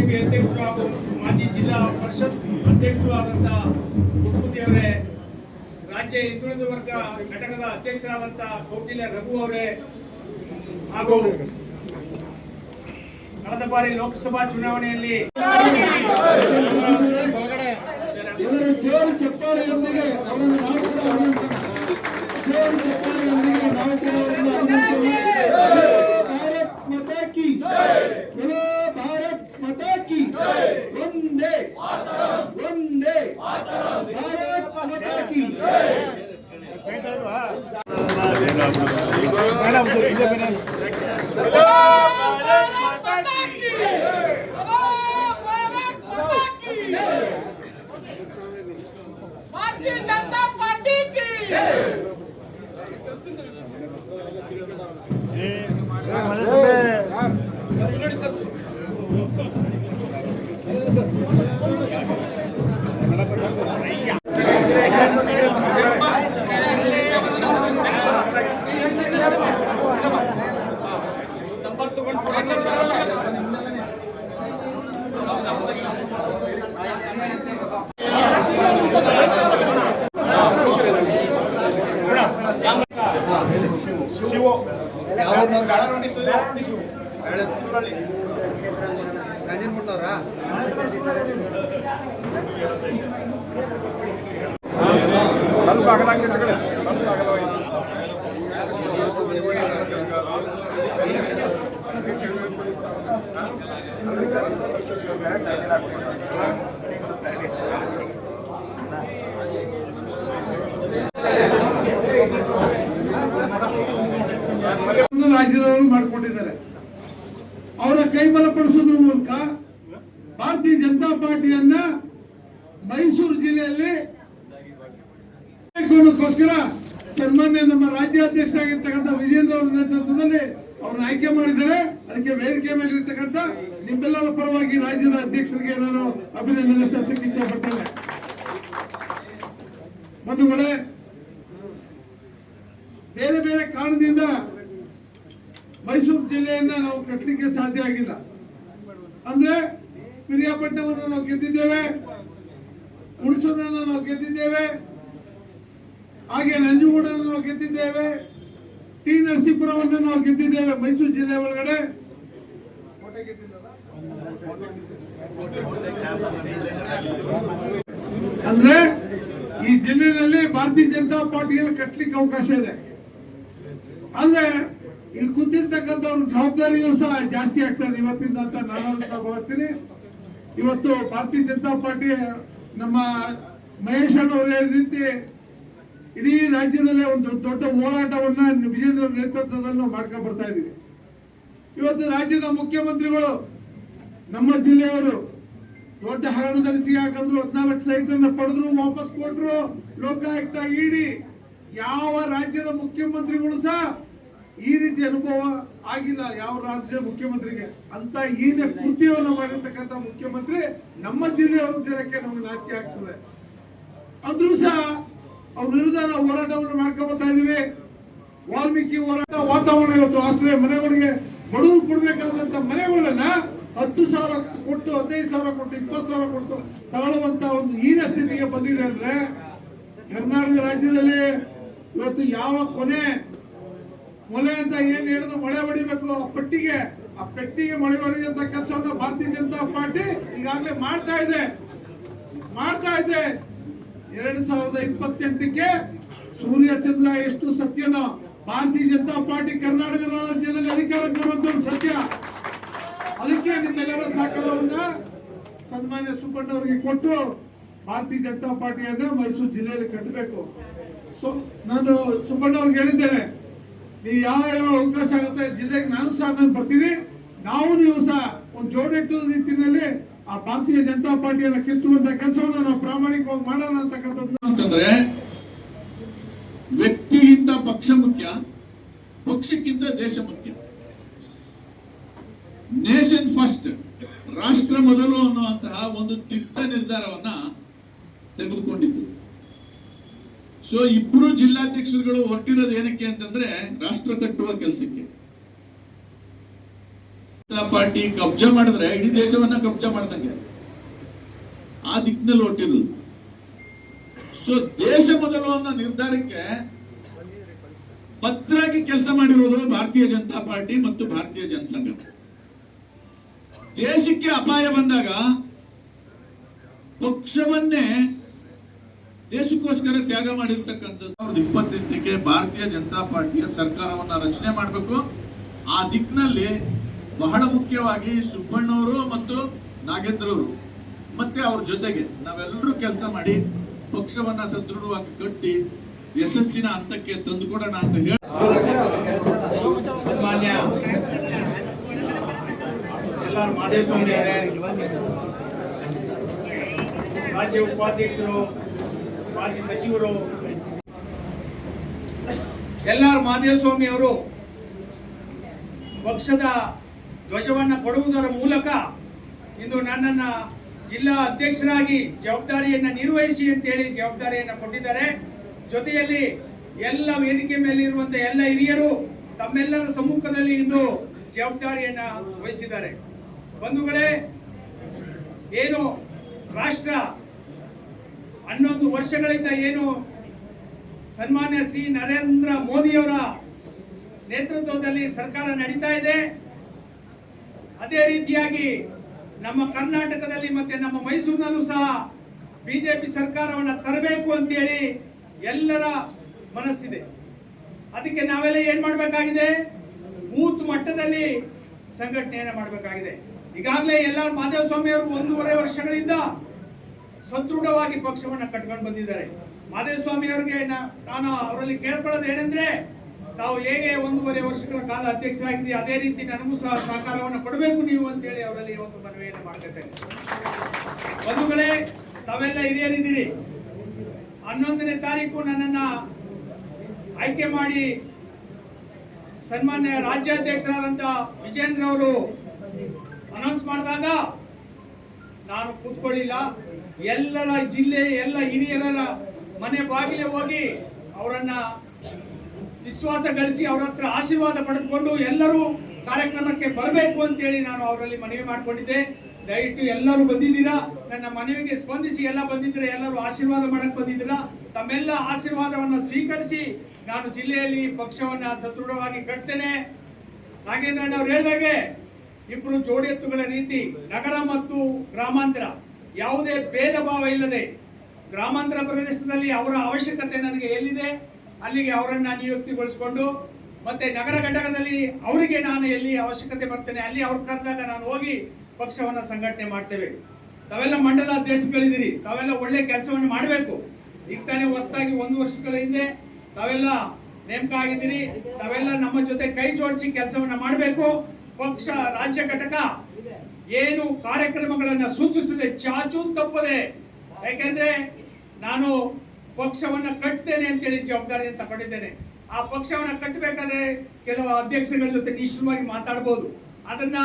BJP ಅಧ್ಯಕ್ಷರು ಹಾಗೂ ಮಾಜಿ ಜಿಲ್ಲಾ ಪರಿಷತ್ ಅಧ್ಯಕ್ಷರು ಆದಂತಹ ಗುಡ್ಮುದಿ ಅವರೇ, ರಾಜ್ಯ ಹಿಂದುಳಿದ ವರ್ಗ ಘಟಕದ ಅಧ್ಯಕ್ಷರಾದಂತಹ ಕೌಟಿಲ್ಯ ರಘು ಅವರೇ, ಹಾಗೂ ಕಳೆದ ಬಾರಿ ಲೋಕಸಭಾ ಚುನಾವಣೆಯಲ್ಲಿ ಜೋರು ಚಪ್ಪಾಳೆಯೊಂದಿಗೆ ಅವರನ್ನು ನಾವು ಕೂಡ ಅಭಿನಂದಿಸೋಣ. ಜೋರು ಚಪ್ಪಾಳೆಯೊಂದಿಗೆ ನಾವು ಕೂಡ ಅವರನ್ನು ಅಭಿನಂದಿಸೋಣ. ಭಾರತ್ ಮಾತಾ ಕಿ ಜೈ, ಭಾರತ್ ಮಾತಾ ಕಿ ವಂದೇ ವಂದೇ ಭಾರತ್ ಮಾತಾ ಕಿ ಜೈ. भारतीय जनता पार्टी की ರಾಜ್ಯದವರು ಮಾಡಿಕೊಂಡಿದ್ದಾರೆ. ಅವರ ಕೈ ಬಲಪಡಿಸೋದ್ರ ಮೂಲಕ ಭಾರತೀಯ ಜನತಾ ಪಾರ್ಟಿಯನ್ನ ಮೈಸೂರು ಜಿಲ್ಲೆಯಲ್ಲಿ ಗೋಸ್ಕರ ಸನ್ಮಾನ್ಯ ನಮ್ಮ ರಾಜ್ಯಾಧ್ಯಕ್ಷರಾಗಿರ್ತಕ್ಕಂಥ ವಿಜೇಂದ್ರ ಅವರ ನೇತೃತ್ವದಲ್ಲಿ ಅವ್ರನ್ನ ಆಯ್ಕೆ ಮಾಡಿದ್ದಾರೆ. ಅದಕ್ಕೆ ವೇದಿಕೆ ಮೇಲೆ ಇರ್ತಕ್ಕಂಥ ನಿಮ್ಮೆಲ್ಲರ ಪರವಾಗಿ ರಾಜ್ಯದ ಅಧ್ಯಕ್ಷರಿಗೆ ನಾನು ಅಭಿನಂದನೆ ಸಲ್ಲಿಸಕ್ಕೆ ಇಚ್ಛೆ ಪಡ್ತೇನೆ. ಬಂಧುಗಳೇ, ಬೇರೆ ಬೇರೆ ಕಾರಣದಿಂದ ಮೈಸೂರು ಜಿಲ್ಲೆಯನ್ನ ನಾವು ಕಟ್ಟಲಿಕ್ಕೆ ಸಾಧ್ಯ ಆಗಿಲ್ಲ. ಅಂದ್ರೆ ಪಿರಿಯಾಪಟ್ಟಣವನ್ನು ನಾವು ಗೆದ್ದಿದ್ದೇವೆ, ಹುಣಸೂರನ್ನು ನಾವು ಗೆದ್ದಿದ್ದೇವೆ, ಹಾಗೆ ನಂಜನಗೂಡನ್ನು ನಾವು ಗೆದ್ದಿದ್ದೇವೆ, ಟಿ ನರಸೀಪುರವನ್ನು ನಾವು ಗೆದ್ದಿದ್ದೇವೆ. ಮೈಸೂರು ಜಿಲ್ಲೆ ಒಳಗಡೆ ಅಂದ್ರೆ ಈ ಜಿಲ್ಲೆಯಲ್ಲಿ ಭಾರತೀಯ ಜನತಾ ಪಾರ್ಟಿಯನ್ನು ಕಟ್ಟಲಿಕ್ಕೆ ಅವಕಾಶ ಇದೆ. ಅಂದ್ರೆ ಇಲ್ಲಿ ಕೂತಿರ್ತಕ್ಕಂಥವ್ರ ಜವಾಬ್ದಾರಿಯೂ ಸಹ ಜಾಸ್ತಿ ಆಗ್ತದೆ ಇವತ್ತಿಂದ ಅಂತ ನಾನು ಸಹ ಭಾವಿಸ್ತೀನಿ. ಇವತ್ತು ಭಾರತೀಯ ಜನತಾ ಪಾರ್ಟಿ ನಮ್ಮ ಮಹೇಶ್ ಅವರ ರೀತಿ ಇಡೀ ರಾಜ್ಯದಲ್ಲೇ ಒಂದು ದೊಡ್ಡ ಹೋರಾಟವನ್ನ ವಿಜೇಂದ್ರ ನೇತೃತ್ವದಲ್ಲಿ ನಾವು ಮಾಡ್ಕೊಂಡು ಬರ್ತಾ ಇದೀವಿ. ಇವತ್ತು ರಾಜ್ಯದ ಮುಖ್ಯಮಂತ್ರಿಗಳು ನಮ್ಮ ಜಿಲ್ಲೆಯವರು ದೊಡ್ಡ ಹಗರಣದಲ್ಲಿ ಸಿಗಾಕಂದ್ರು, 14 ಸೈಟ್ ಅನ್ನ ಪಡೆದ್ರು, ವಾಪಸ್ ಕೊಟ್ರು, ಲೋಕಾಯುಕ್ತ, ಇಡಿ. ಯಾವ ರಾಜ್ಯದ ಮುಖ್ಯಮಂತ್ರಿಗಳು ಸಹ ಈ ರೀತಿ ಅನುಭವ ಆಗಿಲ್ಲ ಯಾವ ರಾಜ್ಯ ಮುಖ್ಯಮಂತ್ರಿಗೆ. ಅಂತ ಈನೆ ಕೃತ್ಯವನ್ನು ಮಾಡಿರ್ತಕ್ಕಂಥ ಮುಖ್ಯಮಂತ್ರಿ ನಮ್ಮ ಜಿಲ್ಲೆಯವರು ಜನಕ್ಕೆ ನಮ್ಗೆ ನಾಚಿಕೆ ಆಗ್ತದೆ. ಅಂದ್ರೂ ಸಹ ಅವ್ರ ವಿರುದ್ಧ ನಾವು ಹೋರಾಟವನ್ನು ಮಾಡ್ಕೊಂಡು ಬರ್ತಾ ಇದೀವಿ. ವಾಲ್ಮೀಕಿ ಹೋರಾಟ ವಾತಾವರಣ ಇವತ್ತು ಆಶ್ರಯ ಮನೆಗಳಿಗೆ ಬಡವರು ಕೊಡ್ಬೇಕಾದಂತ ಮನೆಗಳನ್ನ 10,000 ಕೊಟ್ಟು, 15,000 ಕೊಟ್ಟು, 20,000 ಕೊಟ್ಟು ತಗೊಳ್ಳುವಂತ ಒಂದು ಹೀನ ಸ್ಥಿತಿಗೆ ಬಂದಿದೆ. ಅಂದ್ರೆ ಕರ್ನಾಟಕ ರಾಜ್ಯದಲ್ಲಿ ಇವತ್ತು ಯಾವ ಮೊಳೆ ಅಂತ ಏನ್ ಹೇಳಿದ್ರು ಮಳೆ ಹೊಡಿಬೇಕು, ಆ ಪೆಟ್ಟಿಗೆ ಮಳೆ ಹೊಡೆಯುವಂತ ಕೆಲಸವನ್ನ ಭಾರತೀಯ ಜನತಾ ಪಾರ್ಟಿ ಈಗಾಗಲೇ ಮಾಡ್ತಾ ಇದೆ. 2028ಕ್ಕೆ ಸೂರ್ಯ ಚಂದ್ರ ಎಷ್ಟು ಸತ್ಯನೋ ಭಾರತೀಯ ಜನತಾ ಪಾರ್ಟಿ ಕರ್ನಾಟಕ ರಾಜ್ಯದಲ್ಲಿ ಅಧಿಕಾರಕ್ಕೆ ಬರುವಂತ ಸತ್ಯ. ಅದಕ್ಕೆ ನಿಮ್ಮೆಲ್ಲರ ಸಹಕಾರವನ್ನ ಸನ್ಮಾನ್ಯ ಸುಬ್ಬಣ್ಣ ಅವರಿಗೆ ಕೊಟ್ಟು ಭಾರತೀಯ ಜನತಾ ಪಾರ್ಟಿಯನ್ನ ಮೈಸೂರು ಜಿಲ್ಲೆಯಲ್ಲಿ ಕಟ್ಟಬೇಕು. ನಾನು ಸುಬ್ಬಣ್ಣ ಅವ್ರಿಗೆ ಹೇಳಿದ್ದೇನೆ, ನೀವು ಯಾವ ಅವಕಾಶ ಆಗುತ್ತೆ ಜಿಲ್ಲೆಗೆ ನಾನು ಸಹ ಬರ್ತೀನಿ. ನೀವು ಸಹ ಒಂದು ಜೋಡೆಟ್ಟುವ ರೀತಿಯಲ್ಲಿ ಆ ಭಾರತೀಯ ಜನತಾ ಪಾರ್ಟಿಯನ್ನ ಕಿತ್ತುವಂತ ಕೆಲಸವನ್ನು ನಾವು ಪ್ರಾಮಾಣಿಕವಾಗಿ ಮಾಡೋಣ ಅಂತಕ್ಕಂಥದ್ದು. ಅಂತಂದ್ರೆ ವ್ಯಕ್ತಿಗಿಂತ ಪಕ್ಷ ಮುಖ್ಯ, ಪಕ್ಷಕ್ಕಿಂತ ದೇಶ ಮುಖ್ಯ. ನೇಷನ್ ಫಸ್ಟ್, ರಾಷ್ಟ್ರ ಮೊದಲು ಅನ್ನುವಂತಹ ಒಂದು ದಿಟ್ಟ ನಿರ್ಧಾರವನ್ನ ತೆಗೆದುಕೊಂಡಿತ್ತು. ಸೊ ಇಬ್ರು ಜಿಲ್ಲಾಧ್ಯಕ್ಷರುಗಳು ಹೊರಟಿರೋದು ಏನಕ್ಕೆ ಅಂತಂದ್ರೆ ರಾಷ್ಟ್ರ ಕಟ್ಟುವ ಕೆಲಸಕ್ಕೆ. ಜನತಾ ಪಾರ್ಟಿ ಕಬ್ಜಾ ಮಾಡಿದ್ರೆ ಇಡೀ ದೇಶವನ್ನ ಕಬ್ಜಾ ಮಾಡ್ದಂಗೆ ಆ ದಿಕ್ಕಿನಲ್ಲಿ ಹೊಟ್ಟಿದ್ದು. ಸೊ ದೇಶ ಮೊದಲು ಅನ್ನೋ ನಿರ್ಧಾರಕ್ಕೆ ಭದ್ರಾಗಿ ಕೆಲಸ ಮಾಡಿರೋದು ಭಾರತೀಯ ಜನತಾ ಪಾರ್ಟಿ ಮತ್ತು ಭಾರತೀಯ ಜನಸಂಘ. ದೇಶಕ್ಕೆ ಅಪಾಯ ಬಂದಾಗ ಪಕ್ಷವನ್ನೇ ದೇಶಕ್ಕೋಸ್ಕರ ತ್ಯಾಗ ಮಾಡಿರ್ತಕ್ಕಂಥದ್ದು. 2028ಕ್ಕೆ ಭಾರತೀಯ ಜನತಾ ಪಾರ್ಟಿಯ ಸರ್ಕಾರವನ್ನ ರಚನೆ ಮಾಡಬೇಕು. ಆ ದಿಕ್ಕಿನಲ್ಲಿ ಬಹಳ ಮುಖ್ಯವಾಗಿ ಸುಬ್ಬಣ್ಣವರು ಮತ್ತು ನಾಗೇಂದ್ರ ಅವರು ಮತ್ತೆ ಅವ್ರ ಜೊತೆಗೆ ನಾವೆಲ್ಲರೂ ಕೆಲಸ ಮಾಡಿ ಪಕ್ಷವನ್ನ ಸದೃಢವಾಗಿ ಕಟ್ಟಿ ಯಶಸ್ಸಿನ ಹಂತಕ್ಕೆ ತಂದುಕೊಡೋಣ ಅಂತ ಹೇಳಿ ಸನ್ಮಾನ್ಯ ಎಲ್ಲಾರ್ ಮಾದೇಸ್ವಾಮಿ ಅವರೇ, ರಾಜ್ಯ ಉಪಾಧ್ಯಕ್ಷರು, ಮಾಜಿ ಸಚಿವರು ಎಲ್ಲಾರ್ ಮಾದೇಸ್ವಾಮಿ ಅವರು ಪಕ್ಷದ ಧ್ವಜವನ್ನು ಕೊಡುವುದರ ಮೂಲಕ ಇಂದು ನನ್ನನ್ನ ಜಿಲ್ಲಾ ಅಧ್ಯಕ್ಷರಾಗಿ ಜವಾಬ್ದಾರಿಯನ್ನ ನಿರ್ವಹಿಸಿ ಅಂತೇಳಿ ಜವಾಬ್ದಾರಿಯನ್ನ ಕೊಟ್ಟಿದ್ದಾರೆ. ಜೊತೆಯಲ್ಲಿ ಎಲ್ಲ ವೇದಿಕೆ ಮೇಲೆ ಇರುವಂತಹ ಎಲ್ಲ ಹಿರಿಯರು ತಮ್ಮೆಲ್ಲರ ಸಮ್ಮುಖದಲ್ಲಿ ಇಂದು ಜವಾಬ್ದಾರಿಯನ್ನ ವಹಿಸಿದ್ದಾರೆ. ಬಂಧುಗಳೇ, ಏನು ರಾಷ್ಟ್ರ 11 ವರ್ಷಗಳಿಂದ ಏನು ಸನ್ಮಾನ್ಯ ಶ್ರೀ ನರೇಂದ್ರ ಮೋದಿಯವರ ನೇತೃತ್ವದಲ್ಲಿ ಸರ್ಕಾರ ನಡೀತಾ ಇದೆ, ಅದೇ ರೀತಿಯಾಗಿ ನಮ್ಮ ಕರ್ನಾಟಕದಲ್ಲಿ ಮತ್ತೆ ನಮ್ಮ ಮೈಸೂರಿನಲ್ಲೂ ಸಹ ಬಿಜೆಪಿ ಸರ್ಕಾರವನ್ನು ತರಬೇಕು ಅಂತೇಳಿ ಎಲ್ಲರ ಮನಸ್ಸಿದೆ. ಅದಕ್ಕೆ ನಾವೆಲ್ಲ ಏನ್ ಮಾಡಬೇಕಾಗಿದೆ, ಬೂತ್ ಮಟ್ಟದಲ್ಲಿ ಸಂಘಟನೆಯನ್ನ ಮಾಡಬೇಕಾಗಿದೆ. ಈಗಾಗಲೇ ಎಲ್ಲಾರ್ ಮಾದೇಸ್ವಾಮಿ ಅವರು 1.5 ವರ್ಷಗಳಿಂದ ಸದೃಢವಾಗಿ ಪಕ್ಷವನ್ನ ಕಟ್ಕೊಂಡು ಬಂದಿದ್ದಾರೆ. ಮಾದೇಸ್ವಾಮಿ ಅವರಿಗೆ ನಾನು ಅವರಲ್ಲಿ ಕೇಳ್ಕೊಳ್ಳೋದು ಏನಂದ್ರೆ, ತಾವು ಹೇಗೆ 1.5 ವರ್ಷಗಳ ಕಾಲ ಅಧ್ಯಕ್ಷರಾಗಿದ್ದೀವಿ ಅದೇ ರೀತಿ ನನಗೂ ಸಹ ಸಹಕಾರವನ್ನು ಕೊಡಬೇಕು ನೀವು ಅಂತೇಳಿ ಅವರಲ್ಲಿ ಒಂದು ಮನವಿಯನ್ನು ಮಾಡ್ಕೊತೇನೆ. ಬಂಧುಗಳೇ, ತಾವೆಲ್ಲ ಹಿರಿಯರಿದ್ದೀರಿ. 11ನೇ ತಾರೀಕು ನನ್ನನ್ನ ಆಯ್ಕೆ ಮಾಡಿ ಸನ್ಮಾನ್ಯ ರಾಜ್ಯಾಧ್ಯಕ್ಷರಾದಂತ ವಿಜೇಂದ್ರ ಅವರು ಅನೌನ್ಸ್ ಮಾಡಿದಾಗ ನಾನು ಕೂತ್ಕೊಳ್ಳಿಲ್ಲ. ಎಲ್ಲರ ಜಿಲ್ಲೆ ಎಲ್ಲ ಹಿರಿಯರ ಮನೆ ಬಾಗಿಲೆ ಹೋಗಿ ಅವರನ್ನ ವಿಶ್ವಾಸ ಗಳಿಸಿ ಅವರ ಹತ್ರ ಆಶೀರ್ವಾದ ಪಡೆದುಕೊಂಡು ಎಲ್ಲರೂ ಕಾರ್ಯಕ್ರಮಕ್ಕೆ ಬರಬೇಕು ಅಂತೇಳಿ ನಾನು ಅವರಲ್ಲಿ ಮನವಿ ಮಾಡಿಕೊಂಡಿದ್ದೆ. ದಯವಿಟ್ಟು ಎಲ್ಲರೂ ಬಂದಿದ್ದೀರಾ, ನನ್ನ ಮನವಿಗೆ ಸ್ಪಂದಿಸಿ ಎಲ್ಲ ಬಂದಿದ್ದೀರಾ, ಎಲ್ಲರೂ ಆಶೀರ್ವಾದ ಮಾಡಕ್ ಬಂದಿದ್ದೀರಾ. ತಮ್ಮೆಲ್ಲ ಆಶೀರ್ವಾದವನ್ನ ಸ್ವೀಕರಿಸಿ ನಾನು ಜಿಲ್ಲೆಯಲ್ಲಿ ಪಕ್ಷವನ್ನ ಸದೃಢವಾಗಿ ಕಟ್ತೇನೆ. ನಾಗೇಂದ್ರಣ್ಣ ಅವ್ರು ಹೇಳಿದಾಗೆ ಇಬ್ರು ಜೋಡಿ ಎತ್ತುಗಳ ರೀತಿ ನಗರ ಮತ್ತು ಗ್ರಾಮಾಂತರ ಯಾವುದೇ ಭೇದ ಭಾವ ಇಲ್ಲದೆ ಗ್ರಾಮಾಂತರ ಪ್ರದೇಶದಲ್ಲಿ ಅವರ ಅವಶ್ಯಕತೆ ನನಗೆ ಎಲ್ಲಿದೆ ಅಲ್ಲಿಗೆ ಅವರನ್ನ ನಿಯುಕ್ತಿಗೊಳಿಸಿಕೊಂಡು, ಮತ್ತೆ ನಗರ ಘಟಕದಲ್ಲಿ ಅವರಿಗೆ ನಾನು ಎಲ್ಲಿ ಅವಶ್ಯಕತೆ ಬರ್ತೇನೆ ಅಲ್ಲಿ ಅವ್ರು ಕರೆದಾಗ ನಾನು ಹೋಗಿ ಪಕ್ಷವನ್ನ ಸಂಘಟನೆ ಮಾಡ್ತೇವೆ. ತಾವೆಲ್ಲ ಮಂಡಲ ಅಧ್ಯಕ್ಷಗಳಿದ್ದೀರಿ, ತಾವೆಲ್ಲ ಒಳ್ಳೆ ಕೆಲಸವನ್ನು ಮಾಡಬೇಕು. ಈಗ ತಾನೇ ಹೊಸದಾಗಿ 1 ವರ್ಷಗಳ ಹಿಂದೆ ತಾವೆಲ್ಲ ನೇಮಕ ಆಗಿದ್ದೀರಿ. ತಾವೆಲ್ಲ ನಮ್ಮ ಜೊತೆ ಕೈ ಜೋಡಿಸಿ ಕೆಲಸವನ್ನ ಮಾಡಬೇಕು. ಪಕ್ಷ ರಾಜ್ಯ ಘಟಕ ಏನು ಕಾರ್ಯಕ್ರಮಗಳನ್ನ ಸೂಚಿಸುತ್ತದೆ ಚಾಚೂ ತಪ್ಪದೆ, ಯಾಕೆಂದ್ರೆ ನಾನು ಪಕ್ಷವನ್ನ ಕಟ್ತೇನೆ ಅಂತೇಳಿ ಜವಾಬ್ದಾರಿಯನ್ನು ತಗೊಂಡಿದ್ದೇನೆ. ಆ ಪಕ್ಷವನ್ನ ಕಟ್ಟಬೇಕಾದ್ರೆ ಕೆಲವು ಅಧ್ಯಕ್ಷಗಳ ಜೊತೆ ನಿಶ್ಚಿತವಾಗಿ ಮಾತಾಡಬಹುದು, ಅದನ್ನ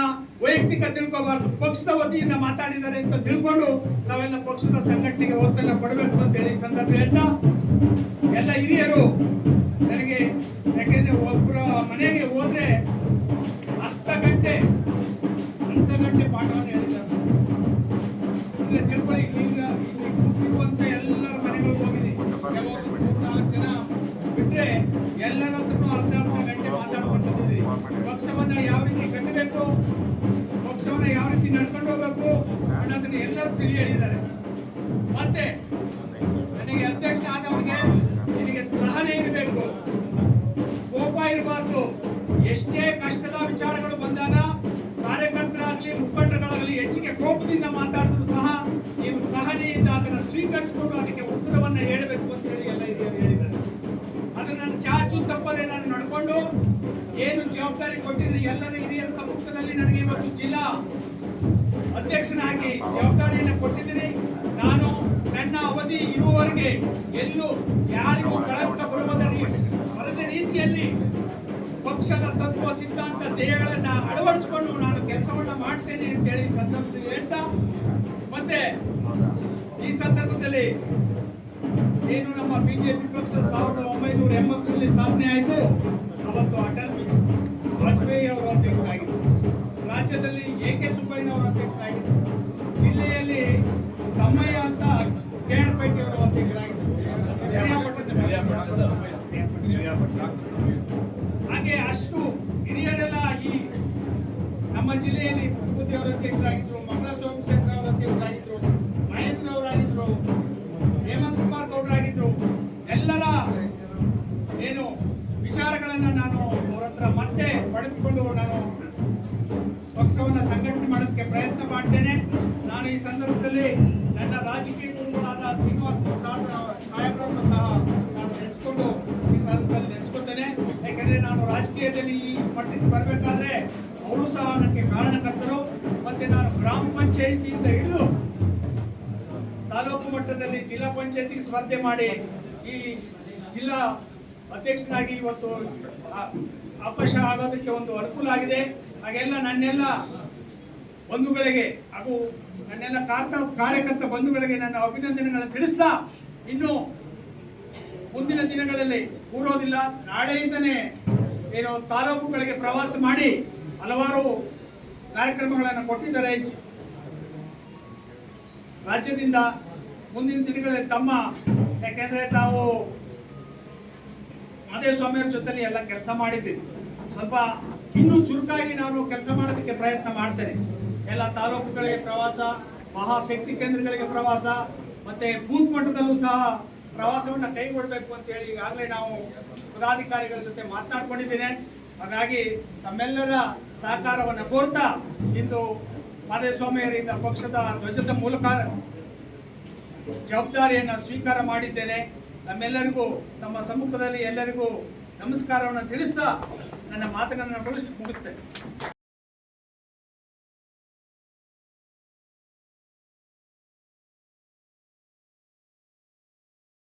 ವೈಯಕ್ತಿಕ ತಿಳ್ಕೋಬಾರ್ದು. ಪಕ್ಷದ ವತಿಯಿಂದ ಮಾತಾಡಿದ್ದಾರೆ ಅಂತ ತಿಳ್ಕೊಂಡು ನಾವೆಲ್ಲ ಪಕ್ಷದ ಸಂಘಟನೆಗೆ ಒತ್ತನ್ನು ಕೊಡಬೇಕು ಅಂತ ಹೇಳಿ ಸಂದರ್ಭ ಹೇಳ್ತಾ, ಎಲ್ಲ ಹಿರಿಯರು ನನಗೆ, ಯಾಕೆಂದ್ರೆ ಒಬ್ಬರ ಮನೆಗೆ ಹೋದ್ರೆ ಅರ್ಧ ಗಂಟೆ ಪಾಠವನ್ನು ಹೇಳಿದ್ದಾರೆ. ತಿಳ್ಕೊಳ್ಳಿ, ಈಗ ಕೂತಿರುವಂತ ಎಲ್ಲರ ಮನೆಗಳು ಹೋಗಿದೆ, ಕೆಲವರು 3-4 ಜನ ಬಿಟ್ರೆ ಎಲ್ಲರ ಹತ್ರನೂ ಅರ್ಧ ಗಂಟೆ ಮಾತಾಡ್ಕೊಂಡು ಬಂದಿದ್ದೀರಿ. ಪಕ್ಷವನ್ನ ಯಾವ ರೀತಿ ಕಟ್ಟಬೇಕು, ಪಕ್ಷವನ್ನ ಯಾವ ರೀತಿ ನಡ್ಕೊಂಡು ಹೋಗ್ಬೇಕು ಅನ್ನೋದನ್ನ ಎಲ್ಲರೂ ತಿಳಿ ಹೇಳಿದ್ದಾರೆ. ಮತ್ತೆ ನನಗೆ ಅಧ್ಯಕ್ಷ ಆದವರಿಗೆ ನಿನಗೆ ಸಹನೆ ಇರಬೇಕು, ಕೋಪ ಇರಬಾರ್ದು. ಎಷ್ಟೇ ಕಷ್ಟದ ವಿಚಾರಗಳು ಬಂದಾಗ ಕಾರ್ಯಕರ್ತರಾಗ್ಲಿ ಮುಖಂಡರಾಗಲಿ ಹೆಚ್ಚಿಗೆ ಕೋಪದಿಂದ ಮಾತಾಡಿದ್ರು ಸಹ ನೀವು ಸಹನೆಯಿಂದ ಅದನ್ನು ಸ್ವೀಕರಿಸಿಕೊಂಡು ಅದಕ್ಕೆ ಉತ್ತರವನ್ನ ಹೇಳಬೇಕು ಅಂತ ಹೇಳಿ ಎಲ್ಲ ಹಿರಿಯರು ಹೇಳಿದ್ದಾರೆ. ಅದನ್ನ ಚಾಚು ತಪ್ಪದೆ ನಾನು ನಡ್ಕೊಂಡು ಏನು ಜವಾಬ್ದಾರಿ ಕೊಟ್ಟಿದ್ರೆ ಎಲ್ಲರ ಹಿರಿಯರ ಸಮ್ಮುಖದಲ್ಲಿ ನನಗೆ ಇವತ್ತು ಜಿಲ್ಲಾ ಅಧ್ಯಕ್ಷನಾಗಿ ಜವಾಬ್ದಾರಿಯನ್ನು ಕೊಟ್ಟಿದ್ದೀನಿ. ನಾನು ನನ್ನ ಅವಧಿ ಇರುವವರೆಗೆ ಎಲ್ಲೂ ಯಾರಿಗೂ ಕಳಂಕ ಬರದ ರೀತಿಯಲ್ಲಿ ಪಕ್ಷದ ತತ್ವ ಸಿದ್ಧಾಂತ ಧ್ಯೇಯಗಳನ್ನ ಅಳವಡಿಸಿಕೊಂಡು ನಾನು ಕೆಲಸವನ್ನ ಮಾಡ್ತೇನೆ ಅಂತ ಹೇಳಿ ಸಂದರ್ಭದಲ್ಲಿ ಹೇಳ್ತಾ, ಮತ್ತೆ ಈ ಸಂದರ್ಭದಲ್ಲಿ ಏನು ನಮ್ಮ ಬಿಜೆಪಿ ಪಕ್ಷ 1980ರಲ್ಲಿ ಸ್ಥಾಪನೆ ಆಯಿತು, ಅವತ್ತು ಅಟಲ್ ವಾಜಪೇಯಿ ಅವರು ಅಧ್ಯಕ್ಷರಾಗಿದ್ದರು. ರಾಜ್ಯದಲ್ಲಿ ಎಕೆ ಸುಬ್ಬಯ್ಯನವರು ಅಧ್ಯಕ್ಷರಾಗಿದ್ದರು. ಜಿಲ್ಲೆಯಲ್ಲಿ ತಮ್ಮಯ್ಯ ಅಂತ KR ಪೈಟಿ ಅವರು ಅಧ್ಯಕ್ಷರಾಗಿದ್ದರು. ಹಾಗೆ ಅಷ್ಟು ಹಿರಿಯರೆಲ್ಲ ಈ ನಮ್ಮ ಜಿಲ್ಲೆಯಲ್ಲಿ ಪುಟ್ಟಬುದ್ಧಿ ಅವರು ಅಧ್ಯಕ್ಷರಾಗಿದ್ದರು, ಮಂಗಳ ಸೋಮಶೇಖರ್ ಅವರು ಅಧ್ಯಕ್ಷರಾಗಿದ್ದರು, ಮಹೇಂದ್ರ ಅವರಾಗಿದ್ದರು, ಹೇಮಂತ್ ಕುಮಾರ್ ಗೌಡರಾಗಿದ್ದರು. ಎಲ್ಲರ ಏನು ವಿಚಾರಗಳನ್ನು ನಾನು ಅವರ ಹತ್ರ ಮತ್ತೆ ಪಡೆದುಕೊಂಡು ನಾನು ಪಕ್ಷವನ್ನು ಸಂಘಟನೆ ಮಾಡೋದಕ್ಕೆ ಪ್ರಯತ್ನ ಮಾಡ್ತೇನೆ. ನಾನು ಈ ಸಂದರ್ಭದಲ್ಲಿ ನನ್ನ ರಾಜಕೀಯ ಗುರುಗಳಾದ ಶ್ರೀನಿವಾಸ್ ಸಾಹೇಬ್ರನ್ನು ಸಹ ನಾನು ನೆನೆಸ್ಕೊಂಡು ಈ ಸಂದರ್ಭದಲ್ಲಿ ನೆನೆಸ್ಕೊಳ್ತೇನೆ. ಯಾಕೆಂದರೆ ನಾನು ರಾಜಕೀಯದಲ್ಲಿ ಈ ಮಟ್ಟಕ್ಕೆ ಬರಬೇಕಾದ್ರೆ ಅವರು ಸಹ ನನಗೆ ಕಾರಣಕರ್ತರು. ಮತ್ತೆ ನಾನು ಗ್ರಾಮ ಪಂಚಾಯಿತಿಯಿಂದ ಹಿಡಿದು ತಾಲೂಕು ಮಟ್ಟದಲ್ಲಿ ಜಿಲ್ಲಾ ಪಂಚಾಯಿತಿಗೆ ಸ್ಪರ್ಧೆ ಮಾಡಿ ಈ ಜಿಲ್ಲಾ ಅಧ್ಯಕ್ಷನಾಗಿ ಇವತ್ತು ಅವಕಾಶ ಆಗೋದಕ್ಕೆ ಒಂದು ಅನುಕೂಲ ಆಗಿದೆ. ಹಾಗೆಲ್ಲ ನನ್ನೆಲ್ಲ ಬಂಧುಗಳಿಗೆ ಹಾಗೂ ನನ್ನೆಲ್ಲ ಕಾರ್ಯಕರ್ತ ಬಂಧುಗಳಿಗೆ ನನ್ನ ಅಭಿನಂದನೆಗಳನ್ನು ತಿಳಿಸ್ತಾ, ಇನ್ನು ಮುಂದಿನ ದಿನಗಳಲ್ಲಿ ಕೂರೋದಿಲ್ಲ, ನಾಳೆಯಿಂದನೇ ಏನು ತಾಲೂಕುಗಳಿಗೆ ಪ್ರವಾಸ ಮಾಡಿ ಹಲವಾರು ಕಾರ್ಯಕ್ರಮಗಳನ್ನು ಕೊಟ್ಟಿದ್ದಾರೆ ರಾಜ್ಯದಿಂದ. ಮುಂದಿನ ದಿನಗಳಲ್ಲಿ ತಮ್ಮ, ಯಾಕೆಂದ್ರೆ ತಾವು ಮಾದೇಸ್ವಾಮಿಯವ್ರ ಜೊತೆಲಿ ಎಲ್ಲ ಕೆಲಸ ಮಾಡಿದ್ದೀನಿ, ಸ್ವಲ್ಪ ಇನ್ನೂ ಚುರುಕಾಗಿ ನಾನು ಕೆಲಸ ಮಾಡೋದಕ್ಕೆ ಪ್ರಯತ್ನ ಮಾಡ್ತೇನೆ. ಎಲ್ಲ ತಾಲೂಕುಗಳಿಗೆ ಪ್ರವಾಸ, ಮಹಾಶಕ್ತಿ ಕೇಂದ್ರಗಳಿಗೆ ಪ್ರವಾಸ, ಮತ್ತೆ ಬೂತ್ ಮಟ್ಟದಲ್ಲೂ ಸಹ ಪ್ರವಾಸವನ್ನು ಕೈಗೊಳ್ಳಬೇಕು ಅಂತೇಳಿ ಈಗಾಗಲೇ ನಾವು ಪದಾಧಿಕಾರಿಗಳ ಜೊತೆ ಮಾತನಾಡ್ಕೊಂಡಿದ್ದೇನೆ. ಹಾಗಾಗಿ ತಮ್ಮೆಲ್ಲರ ಸಹಕಾರವನ್ನು ಕೋರ್ತಾ ಇಂದು ಮಾದೇಸ್ವಾಮಿಯವರಿಂದ ಪಕ್ಷದ ಧ್ವಜದ ಮೂಲಕ ಜವಾಬ್ದಾರಿಯನ್ನು ಸ್ವೀಕಾರ ಮಾಡಿದ್ದೇನೆ. ನಮ್ಮೆಲ್ಲರಿಗೂ ತಮ್ಮ ಸಮ್ಮುಖದಲ್ಲಿ ಎಲ್ಲರಿಗೂ ನಮಸ್ಕಾರವನ್ನು ತಿಳಿಸ್ತಾ ನನ್ನ ಮಾತುಗಳನ್ನು ಮುಗಿಸ್ತೇನೆ.